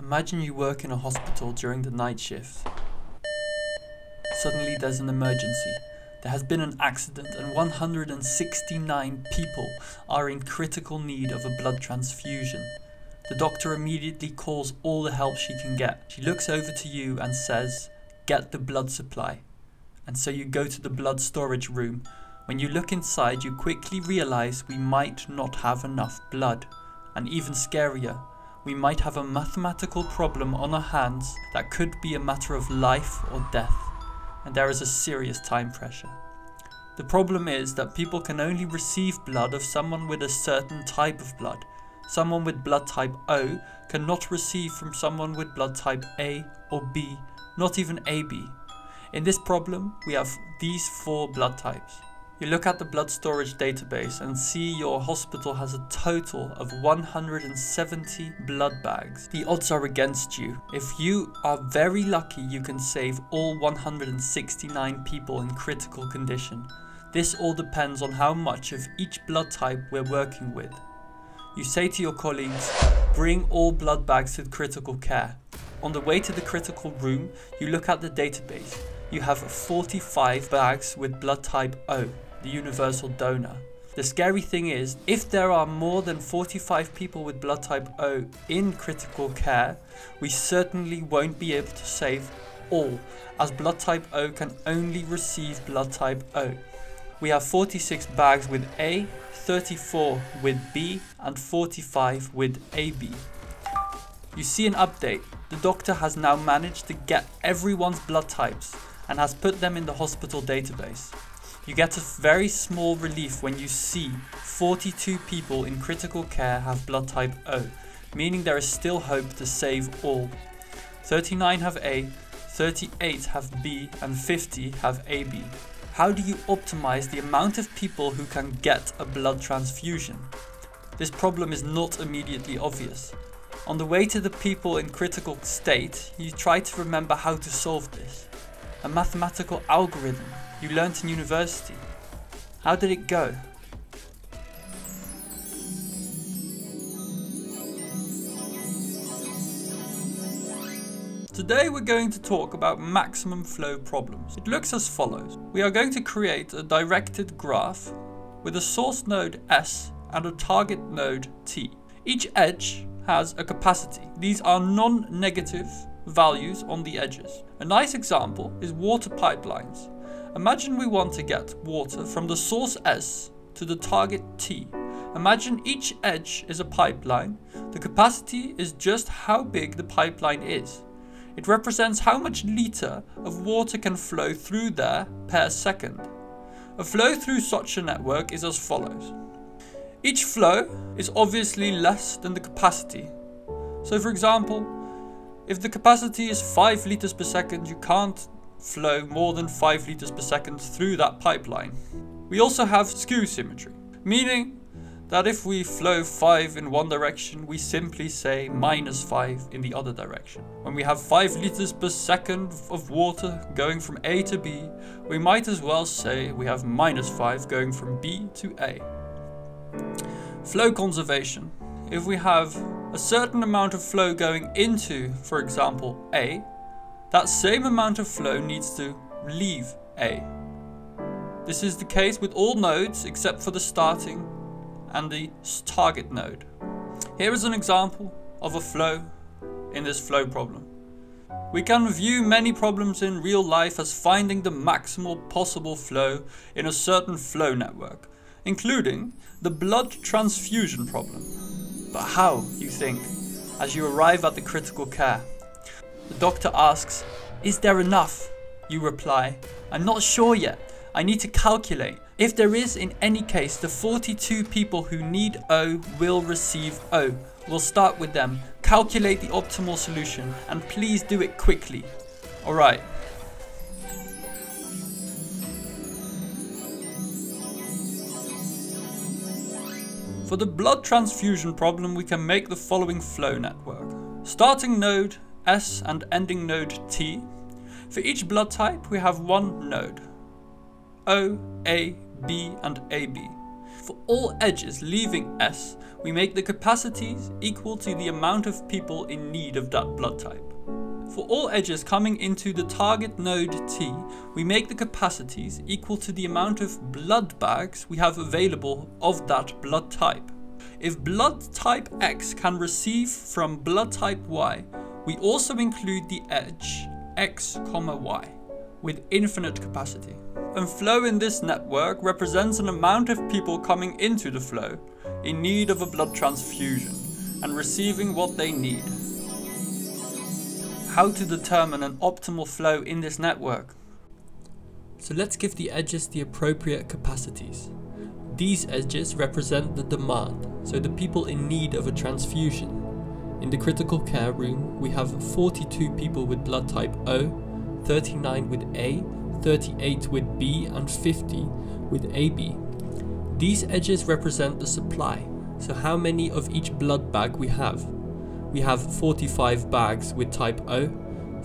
Imagine you work in a hospital during the night shift. Suddenly there's an emergency. There has been an accident and 169 people are in critical need of a blood transfusion. The doctor immediately calls all the help she can get. She looks over to you and says, "Get the blood supply." And so you go to the blood storage room. When you look inside, you quickly realize we might not have enough blood. And even scarier, we might have a mathematical problem on our hands that could be a matter of life or death. And there is a serious time pressure. The problem is that people can only receive blood of someone with a certain type of blood. Someone with blood type O cannot receive from someone with blood type A or B, not even AB. In this problem, we have these 4 blood types. You look at the blood storage database and see your hospital has a total of 170 blood bags. The odds are against you. If you are very lucky, you can save all 169 people in critical condition. This all depends on how much of each blood type we're working with. You say to your colleagues, bring all blood bags to critical care. On the way to the critical room, you look at the database. You have 45 bags with blood type O, the universal donor. The scary thing is, if there are more than 45 people with blood type O in critical care, we certainly won't be able to save all, as blood type O can only receive blood type O. We have 46 bags with A, 34 with B, and 45 with AB. You see an update. The doctor has now managed to get everyone's blood types and has put them in the hospital database. You get a very small relief when you see 42 people in critical care have blood type O, meaning there is still hope to save all. 39 have A, 38 have B, and 50 have AB. How do you optimize the amount of people who can get a blood transfusion? This problem is not immediately obvious. On the way to the people in critical state, you try to remember how to solve this. A mathematical algorithm you learnt in university. How did it go? Today we're going to talk about maximum flow problems. It looks as follows. We are going to create a directed graph with a source node S and a target node T. Each edge has a capacity. These are non-negative values on the edges. A nice example is water pipelines. Imagine we want to get water from the source S to the target T. Imagine each edge is a pipeline. The capacity is just how big the pipeline is. It represents how much liter of water can flow through there per second. A flow through such a network is as follows. Each flow is obviously less than the capacity. So for example, if the capacity is 5 liters per second, you can't flow more than 5 liters per second through that pipeline. We also have skew symmetry, meaning that if we flow 5 in one direction, we simply say -5 in the other direction. When we have 5 liters per second of water going from A to B, we might as well say we have -5 going from B to A. Flow conservation. If we have a certain amount of flow going into, for example, A, that same amount of flow needs to leave A. This is the case with all nodes except for the starting and the target node. Here is an example of a flow in this flow problem. We can view many problems in real life as finding the maximal possible flow in a certain flow network, including the blood transfusion problem. But how, you think, as you arrive at the critical care? The doctor asks, "Is there enough?" You reply, "I'm not sure yet. I need to calculate. If there is, in any case, the 42 people who need O will receive O. We'll start with them. Calculate the optimal solution, and please do it quickly." Alright. For the blood transfusion problem, we can make the following flow network. Starting node S and ending node T. For each blood type, we have one node. O, A, B and AB. For all edges leaving S, we make the capacities equal to the amount of people in need of that blood type. For all edges coming into the target node T, we make the capacities equal to the amount of blood bags we have available of that blood type. If blood type X can receive from blood type Y, we also include the edge X, Y with infinite capacity. And flow in this network represents an amount of people coming into the flow in need of a blood transfusion and receiving what they need. How to determine an optimal flow in this network? So let's give the edges the appropriate capacities. These edges represent the demand, so the people in need of a transfusion. In the critical care room, we have 42 people with blood type O, 39 with A, 38 with B and 50 with AB. These edges represent the supply, so how many of each blood bag we have. We have 45 bags with type O,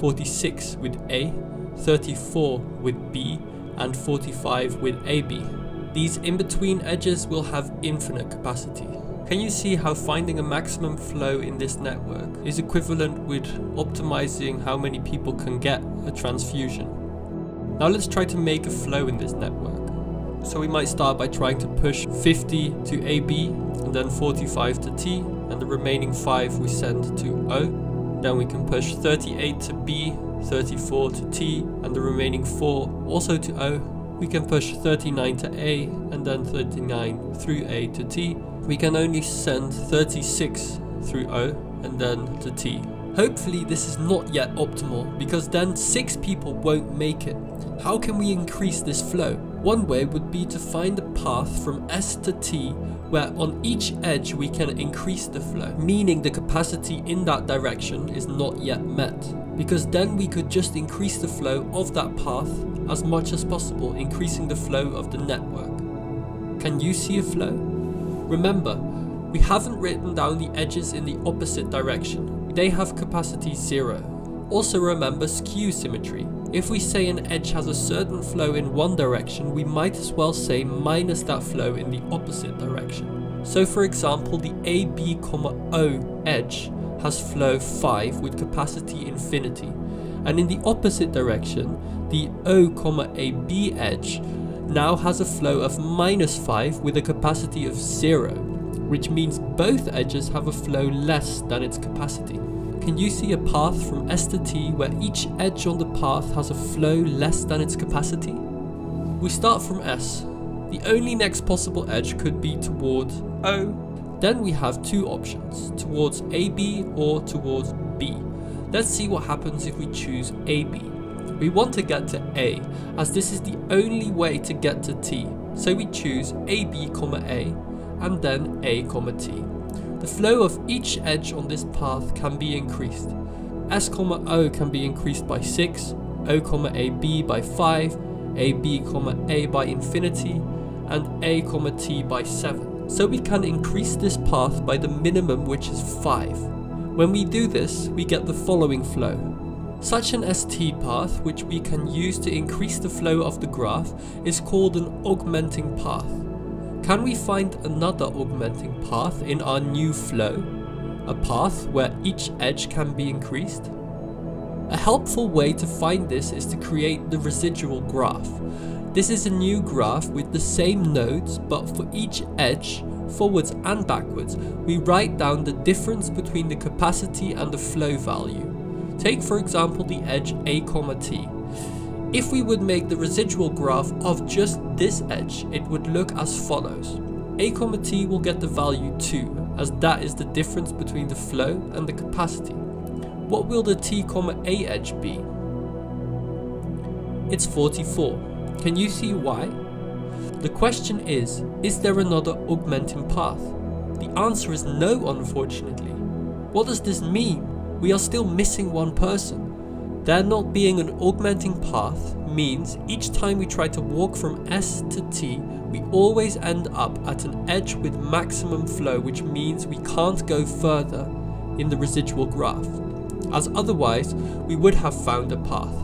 46 with A, 34 with B and 45 with AB. These in-between edges will have infinite capacity. Can you see how finding a maximum flow in this network is equivalent with optimizing how many people can get a transfusion? Now let's try to make a flow in this network. So we might start by trying to push 50 to AB and then 45 to T, and the remaining 5 we send to O. Then we can push 38 to B, 34 to T and the remaining 4 also to O. We can push 39 to A and then 39 through A to T. We can only send 36 through O and then to T. Hopefully this is not yet optimal, because then 6 people won't make it. How can we increase this flow? One way would be to find a path from S to T where on each edge we can increase the flow, meaning the capacity in that direction is not yet met, because then we could just increase the flow of that path as much as possible, increasing the flow of the network. Can you see a flow? Remember, we haven't written down the edges in the opposite direction. They have capacity 0. Also remember skew symmetry. If we say an edge has a certain flow in one direction, we might as well say minus that flow in the opposite direction. So for example, the AB, O edge has flow 5 with capacity infinity. And in the opposite direction, the O, AB edge now has a flow of minus 5 with a capacity of 0, which means both edges have a flow less than its capacity. Can you see a path from S to T where each edge on the path has a flow less than its capacity? We start from S. The only next possible edge could be towards O. Then we have 2 options, towards AB or towards B. Let's see what happens if we choose AB. We want to get to A, as this is the only way to get to T. So we choose AB, A, and then A, T. The flow of each edge on this path can be increased. S, O can be increased by 6, O, AB by 5, AB, A by infinity, and A, T by 7. So we can increase this path by the minimum, which is 5. When we do this, we get the following flow. Such an ST path, which we can use to increase the flow of the graph, is called an augmenting path. Can we find another augmenting path in our new flow? A path where each edge can be increased? A helpful way to find this is to create the residual graph. This is a new graph with the same nodes, but for each edge, forwards and backwards, we write down the difference between the capacity and the flow value. Take for example the edge A, T. If we would make the residual graph of just this edge, it would look as follows. A, T will get the value 2, as that is the difference between the flow and the capacity. What will the T, A edge be? It's 44. Can you see why? The question is there another augmenting path? The answer is no, unfortunately. What does this mean? We are still missing one person. There not being an augmenting path means each time we try to walk from S to T, we always end up at an edge with maximum flow, which means we can't go further in the residual graph, as otherwise we would have found a path.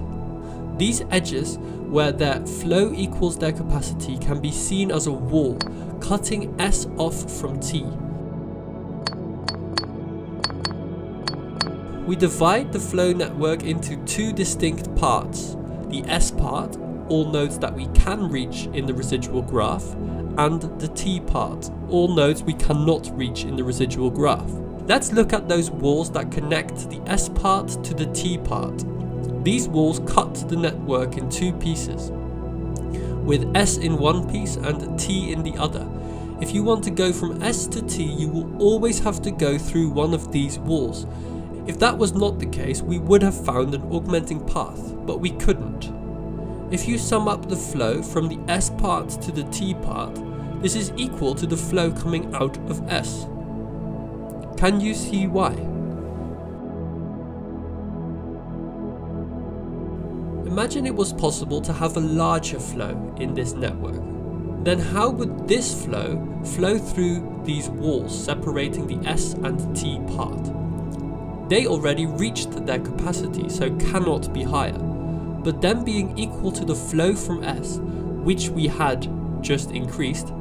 These edges where their flow equals their capacity can be seen as a wall, cutting S off from T. We divide the flow network into two distinct parts, the S part, all nodes that we can reach in the residual graph, and the T part, all nodes we cannot reach in the residual graph. Let's look at those walls that connect the S part to the T part. These walls cut the network in two pieces, with S in one piece and T in the other. If you want to go from S to T, you will always have to go through one of these walls. If that was not the case, we would have found an augmenting path, but we couldn't. If you sum up the flow from the S part to the T part, this is equal to the flow coming out of S. Can you see why? Imagine it was possible to have a larger flow in this network. Then how would this flow through these walls separating the S and T part? They already reached their capacity, so cannot be higher. But them being equal to the flow from S, which we had just increased,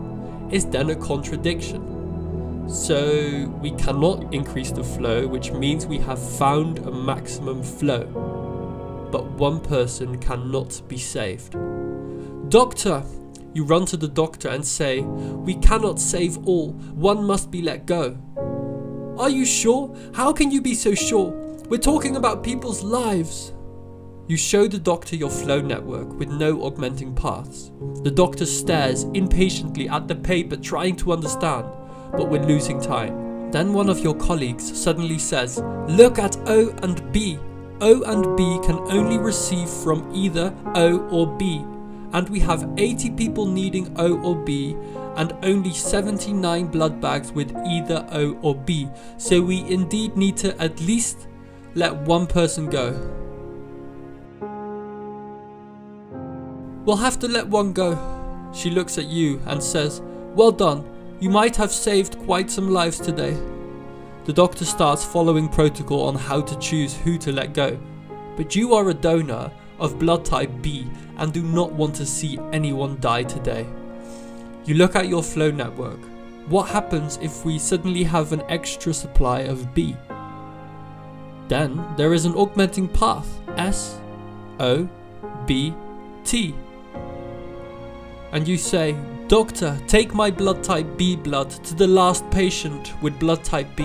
is then a contradiction. So we cannot increase the flow, which means we have found a maximum flow. But one person cannot be saved. Doctor! You run to the doctor and say, "We cannot save all, one must be let go." "Are you sure? How can you be so sure? We're talking about people's lives." You show the doctor your flow network with no augmenting paths. The doctor stares impatiently at the paper trying to understand, but we're losing time. Then one of your colleagues suddenly says, "Look at O and B. O and B can only receive from either O or B, and we have 80 people needing O or B and only 79 blood bags with either O or B, so we indeed need to at least let one person go." "We'll have to let one go." She looks at you and says, "Well done, you might have saved quite some lives today." The doctor starts following protocol on how to choose who to let go, but you are a donor of blood type B and do not want to see anyone die today. You look at your flow network. What happens if we suddenly have an extra supply of B? Then there is an augmenting path, S, O, B, T. And you say, "Doctor, take my blood type B blood to the last patient with blood type B."